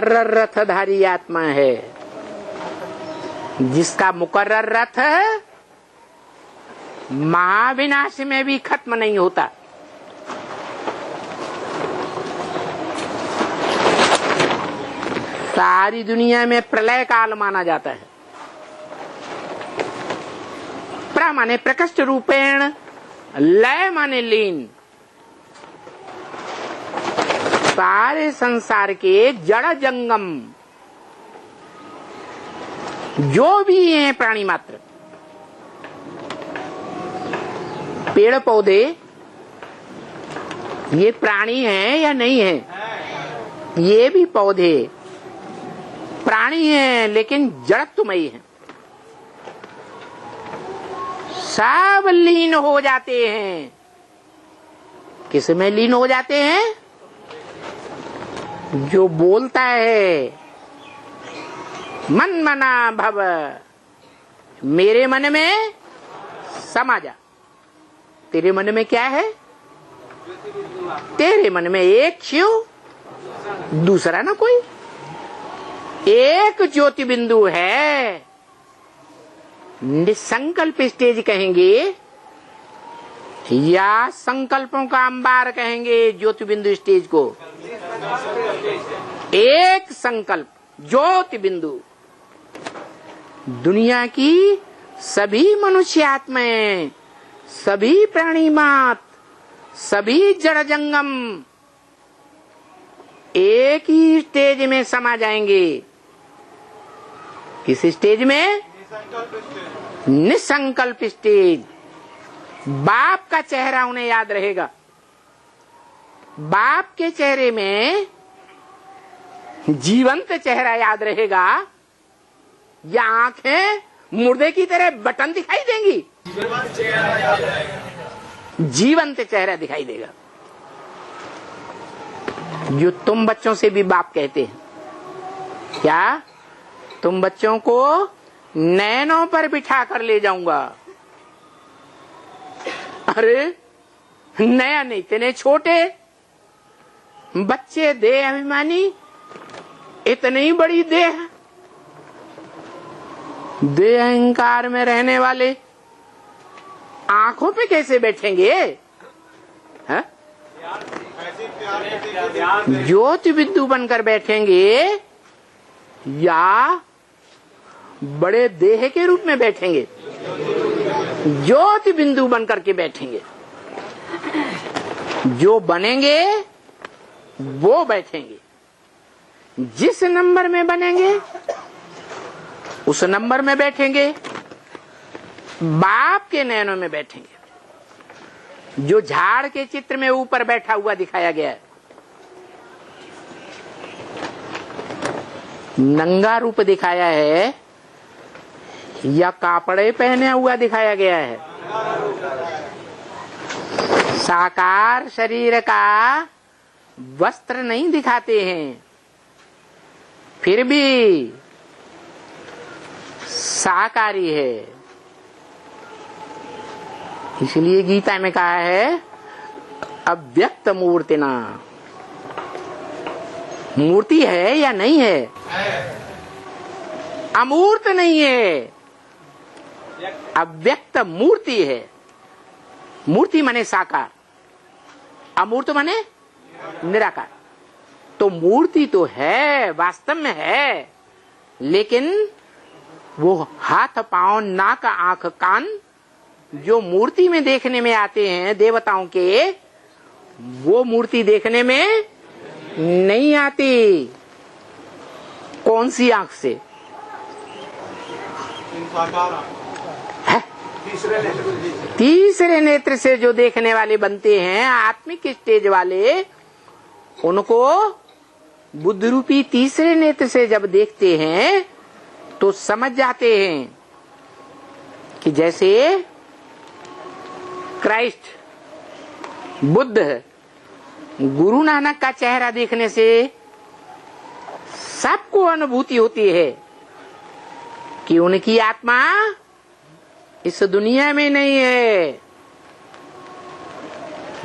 रथधारी आत्मा है, जिसका मुकर्रर रथ महाविनाश में भी खत्म नहीं होता। सारी दुनिया में प्रलय काल माना जाता है। प्र माने प्रकृष्ट रूपेण, लय माने लीन। सारे संसार के जड़ जंगम जो भी हैं प्राणी मात्र, पेड़ पौधे, ये प्राणी हैं या नहीं है? ये भी पौधे प्राणी हैं लेकिन जड़त्वमयी हैं। सब लीन हो जाते हैं। किसमें लीन हो जाते हैं? जो बोलता है मन मना भव, मेरे मन में समा जा। तेरे मन में क्या है? तेरे मन में एक शिव, दूसरा ना कोई। एक ज्योति बिंदु है। निसंकल्प स्टेज कहेंगे या संकल्पों का अंबार कहेंगे ज्योति बिंदु स्टेज को? एक संकल्प ज्योति बिंदु। दुनिया की सभी मनुष्य आत्माएं, सभी प्राणी मात, सभी जड़ जंगम एक ही स्टेज में समा जाएंगे। किस स्टेज में? निसंकल्प स्टेज। बाप का चेहरा उन्हें याद रहेगा। बाप के चेहरे में जीवंत चेहरा याद रहेगा या आंखें मुर्दे की तरह बटन दिखाई देंगी? जीवंत चेहरा दिखाई देगा। जो तुम बच्चों से भी बाप कहते हैं, क्या तुम बच्चों को नैनों पर बिठा कर ले जाऊंगा? अरे नया नहीं, इतने छोटे बच्चे, देह अभिमानी, इतनी ही बड़ी देह, देह अहंकार में रहने वाले आंखों पे कैसे बैठेंगे? है? ज्योति बिंदु बनकर बैठेंगे या बड़े देह के रूप में बैठेंगे? ज्योति बिंदु बनकर के बैठेंगे। जो बनेंगे वो बैठेंगे। जिस नंबर में बनेंगे उस नंबर में बैठेंगे। बाप के नैनों में बैठेंगे। जो झाड़ के चित्र में ऊपर बैठा हुआ दिखाया गया है, नंगा रूप दिखाया है या कापड़े पहने हुआ दिखाया गया है? साकार शरीर का वस्त्र नहीं दिखाते हैं, फिर भी साकारी है। इसलिए गीता में कहा है अव्यक्त मूर्तिना। मूर्ति है या नहीं है? अमूर्त नहीं है, अव्यक्त मूर्ति है। मूर्ति माने साकार, अमूर्त माने निराकार। तो मूर्ति तो है, वास्तव में है, लेकिन वो हाथ पांव नाक आंख कान जो मूर्ति में देखने में आते हैं देवताओं के, वो मूर्ति देखने में नहीं आती। कौन सी आंख से? है? तीसरे नेत्र से जो देखने वाले बनते हैं, आत्मिक स्टेज वाले, उनको बुद्ध रूपी तीसरे नेत्र से जब देखते हैं तो समझ जाते हैं कि जैसे क्राइस्ट बुद्ध, गुरु नानक का चेहरा देखने से सबको अनुभूति होती है कि उनकी आत्मा इस दुनिया में नहीं है।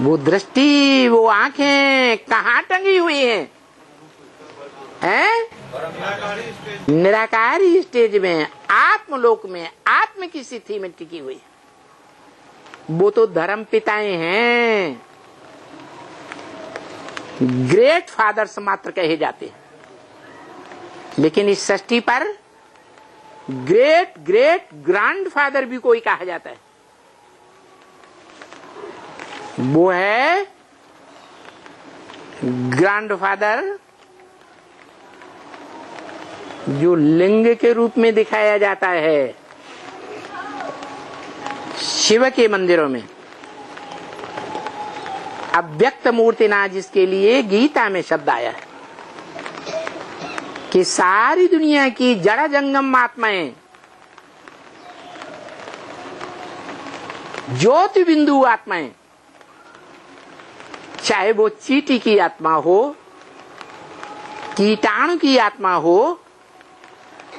वो दृष्टि, वो आंखें कहाँ टंगी हुई हैं? हैं? निराकारी स्टेज में, आत्मलोक में, आत्म की स्थिति में टिकी हुई। वो तो धर्म पिताएं हैं, ग्रेट फादर्स मात्र कहे जाते हैं, लेकिन इस सृष्टि पर ग्रेट ग्रेट ग्रैंडफादर भी कोई कहा जाता है। वो है ग्रैंडफादर जो लिंग के रूप में दिखाया जाता है शिव के मंदिरों में। अव्यक्त मूर्ति ना, जिसके लिए गीता में शब्द आया है कि सारी दुनिया की जड़ जंगम आत्माएं, ज्योति बिंदु आत्माएं, चाहे वो चींटी की आत्मा हो, कीटाणु की आत्मा हो,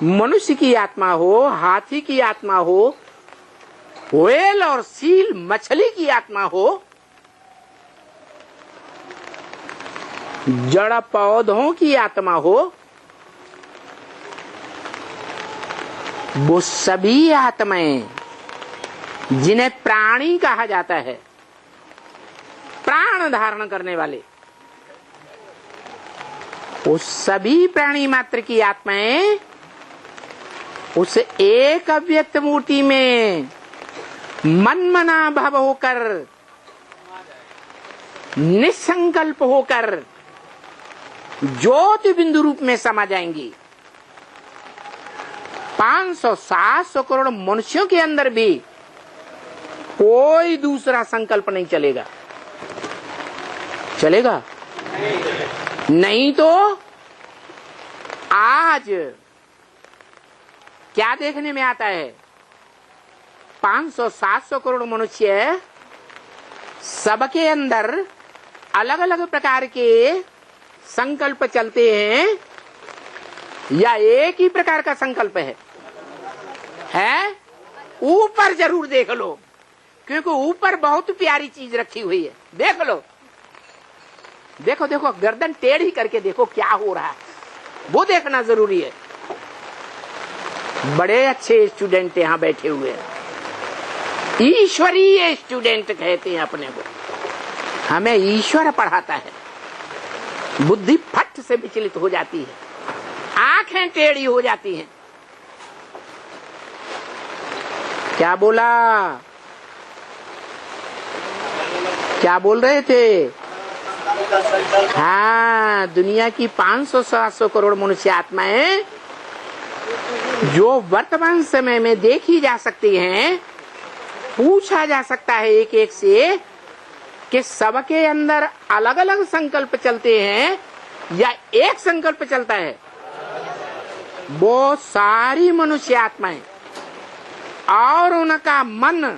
मनुष्य की आत्मा हो, हाथी की आत्मा हो, व्हेल और सील मछली की आत्मा हो, जड़ पौधों की आत्मा हो, वो सभी आत्माएं जिन्हें प्राणी कहा जाता है, प्राण धारण करने वाले, उस सभी प्राणी मात्र की आत्माएं उस एक अव्यक्त मूर्ति में मनमना भव होकर, निसंकल्प होकर ज्योति बिंदु रूप में समा जाएंगी। 500-700 करोड़ मनुष्यों के अंदर भी कोई दूसरा संकल्प नहीं चलेगा। चलेगा? नहीं तो आज क्या देखने में आता है, 500-700 करोड़ मनुष्य, सबके अंदर अलग अलग प्रकार के संकल्प चलते हैं या एक ही प्रकार का संकल्प है? ऊपर जरूर देख लो, क्योंकि ऊपर बहुत प्यारी चीज रखी हुई है। देख लो, देखो देखो, गर्दन टेढ़ी करके देखो क्या हो रहा है, वो देखना जरूरी है। बड़े अच्छे स्टूडेंट यहाँ बैठे हुए हैं, ईश्वरीय स्टूडेंट कहते हैं अपने को। हमें ईश्वर पढ़ाता है, बुद्धि फट से विचलित हो जाती है, आंखें टेढ़ी हो जाती हैं। क्या बोला? क्या बोल रहे थे? हाँ, दुनिया की 500-700 करोड़ मनुष्य आत्माएं जो वर्तमान समय में देखी जा सकती हैं, पूछा जा सकता है एक एक से कि सबके अंदर अलग अलग संकल्प चलते हैं या एक संकल्प चलता है। वो सारी मनुष्य आत्माएं और उनका मन,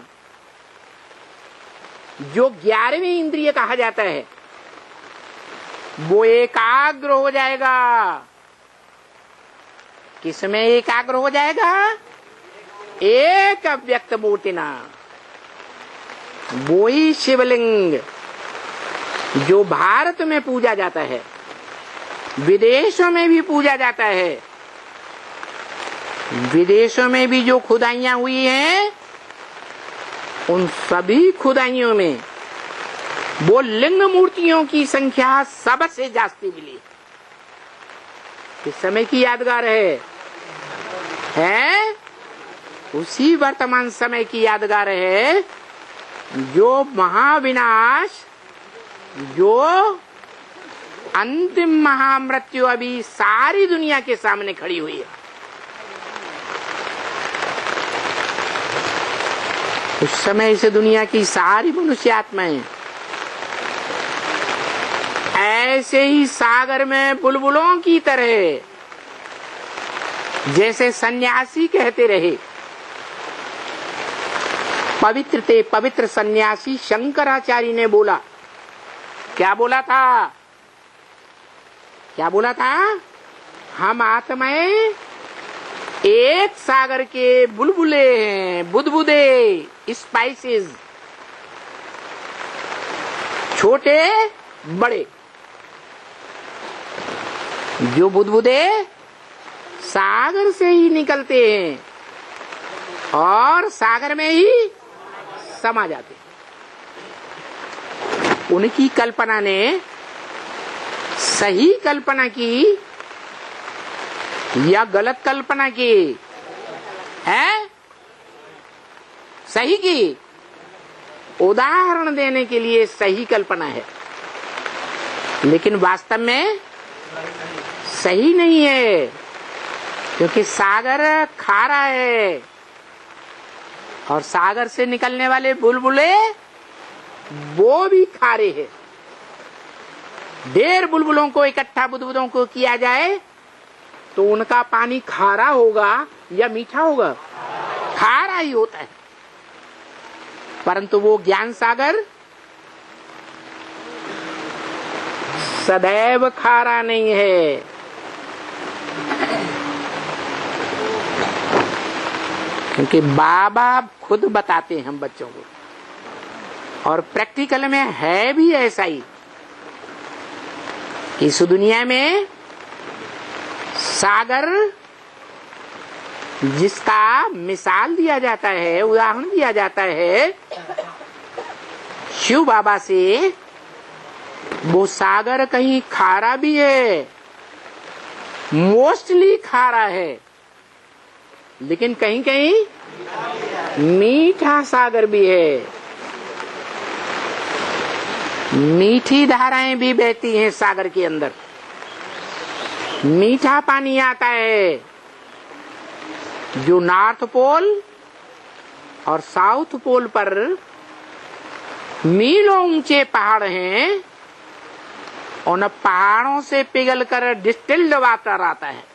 जो 11वीं इंद्रिय कहा जाता है, वो एकाग्र हो जाएगा। किसमें एकाग्र हो जाएगा? एक अव्यक्त मूर्ति ना, वो ही शिवलिंग जो भारत में पूजा जाता है, विदेशों में भी पूजा जाता है। विदेशों में भी जो खुदाइयां हुई हैं, उन सभी खुदाइयों में वो लिंग मूर्तियों की संख्या सबसे जास्ती मिली। इस समय की यादगार है उसी वर्तमान समय की यादगार है, जो महाविनाश, जो अंतिम महामृत्यु अभी सारी दुनिया के सामने खड़ी हुई है। उस समय से दुनिया की सारी मनुष्य आत्माएं ऐसे ही सागर में बुलबुलों की तरह, जैसे सन्यासी कहते रहे, पवित्र थे पवित्र सन्यासी। शंकराचार्य ने बोला, क्या बोला था? क्या बोला था? हम आत्माएं एक सागर के बुलबुले हैं, बुदबुदे, स्पाइसेस, छोटे बड़े। जो बुदबुदे सागर से ही निकलते हैं और सागर में ही समा जाते हैं। उनकी कल्पना ने सही कल्पना की या गलत कल्पना की है? सही की। उदाहरण देने के लिए सही कल्पना है, लेकिन वास्तव में सही नहीं है, क्योंकि सागर खारा है और सागर से निकलने वाले बुलबुले वो भी खारे हैं। ढेर बुलबुलों को इकट्ठा बुदबुदों को किया जाए तो उनका पानी खारा होगा या मीठा होगा? खारा ही होता है। परंतु वो ज्ञान सागर सदैव खारा नहीं है। क्योंकि बाबा खुद बताते हैं हम बच्चों को, और प्रैक्टिकल में है भी ऐसा ही। इस दुनिया में सागर जिसका मिसाल दिया जाता है, उदाहरण दिया जाता है शिव बाबा से, वो सागर कहीं खारा भी है, मोस्टली खारा है, लेकिन कहीं कहीं मीठा सागर भी है। मीठी धाराएं भी बहती हैं सागर के अंदर, मीठा पानी आता है। जो नॉर्थ पोल और साउथ पोल पर मीलों ऊंचे पहाड़ हैं, उन पहाड़ों से पिघलकर डिस्टिल्ड वाटर आता है।